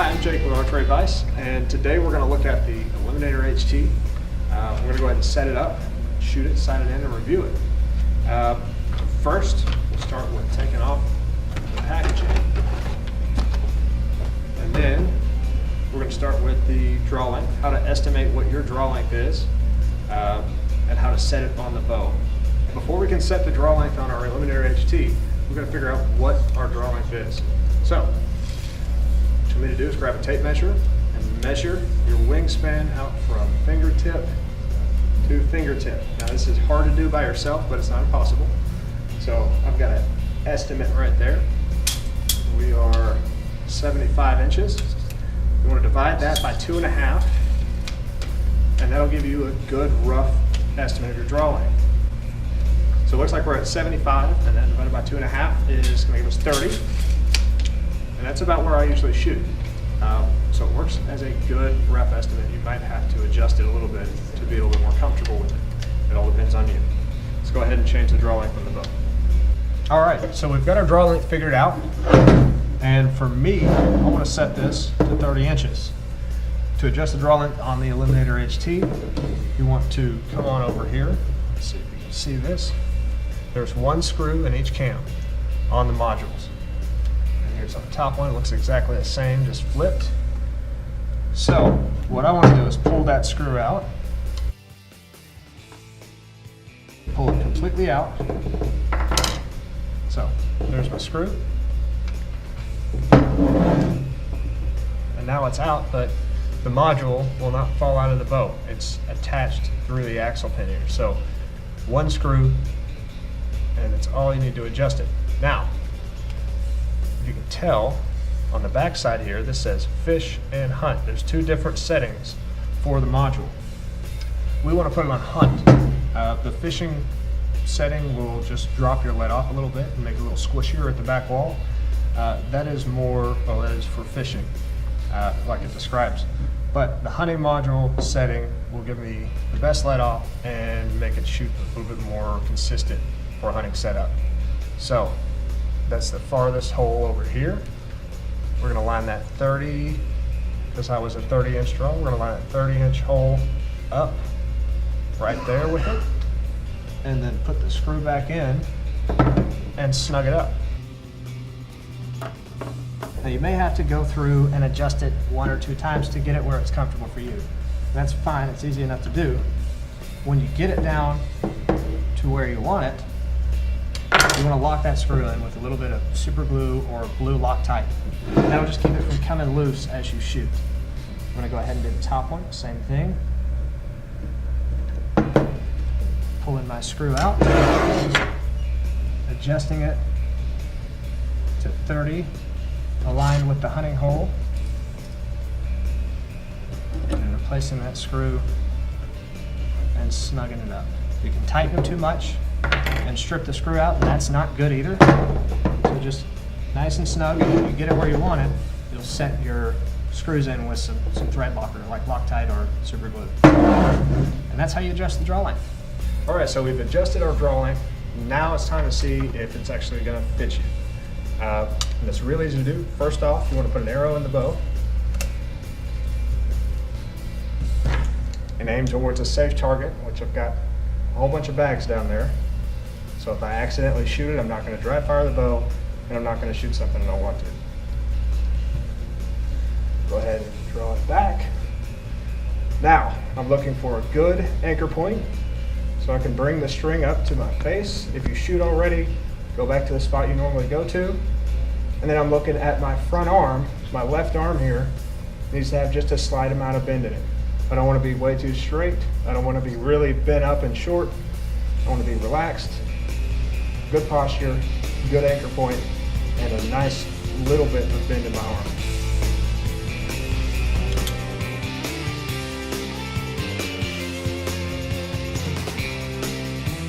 Hi, I'm Jake with Archery, and today we're going to look at the Eliminator HT. We're going to go ahead and set it up, shoot it, sight it in, and review it. First, we'll start with taking off the packaging. And then we're going to start with the draw length, how to estimate what your draw length is, and how to set it on the bow. Before we can set the draw length on our Eliminator HT, we're going to figure out what our draw length is. So, what you need to do is grab a tape measure and measure your wingspan out from fingertip to fingertip. Now this is hard to do by yourself, but it's not impossible. So I've got an estimate right there. We are 75 inches. You want to divide that by 2.5, and that'll give you a good rough estimate of your draw length. So it looks like we're at 75, and then divided by 2.5 is going to give us 30. And that's about where I usually shoot. So it works as a good rough estimate. You might have to adjust it a little bit to be a little bit more comfortable with it. It all depends on you. Let's go ahead and change the draw length on the bow. All right, so we've got our draw length figured out. And for me, I want to set this to 30 inches. To adjust the draw length on the Eliminator HT, you want to come on over here. Let's see if you can see this. There's one screw in each cam on the modules. Here's on the top one, it looks exactly the same, just flipped. So what I want to do is pull that screw out, pull it completely out. So there's my screw. And now it's out, but the module will not fall out of the bow. It's attached through the axle pin here. So one screw, and it's all you need to adjust it. Now, you can tell on the back side here, this says fish and hunt. There's two different settings for the module. We want to put it on hunt. The fishing setting will just drop your lead off a little bit and make it a little squishier at the back wall. That is more, well, that is for fishing, like it describes. But the hunting module setting will give me the best lead off and make it shoot a little bit more consistent for a hunting setup. So that's the farthest hole over here. We're going to line that 30, because I was a 30-inch draw, we're going to line that 30-inch hole up right there with it, and then put the screw back in and snug it up. Now you may have to go through and adjust it 1 or 2 times to get it where it's comfortable for you. That's fine, it's easy enough to do. When you get it down to where you want it, you want to lock that screw in with a little bit of super glue or blue Loctite. That'll just keep it from coming loose as you shoot. I'm going to go ahead and do the top one, same thing. Pulling my screw out, adjusting it to 30, aligned with the hunting hole, and replacing that screw and snugging it up. You can tighten them too much and strip the screw out, and that's not good either. So just nice and snug, and when you get it where you want it, you'll set your screws in with some thread locker, like Loctite or super glue. And that's how you adjust the draw length. All right, so we've adjusted our draw length. Now it's time to see if it's actually going to fit you. And it's real easy to do. First off, you want to put an arrow in the bow and aim towards a safe target, which I've got a whole bunch of bags down there. So if I accidentally shoot it, I'm not going to dry fire the bow, and I'm not going to shoot something I don't want to. Go ahead and draw it back. Now, I'm looking for a good anchor point, so I can bring the string up to my face. If you shoot already, go back to the spot you normally go to. And then I'm looking at my front arm. My left arm here needs to have just a slight amount of bend in it. I don't want to be way too straight. I don't want to be really bent up and short. I want to be relaxed. Good posture, good anchor point, and a nice little bit of bend in my arm.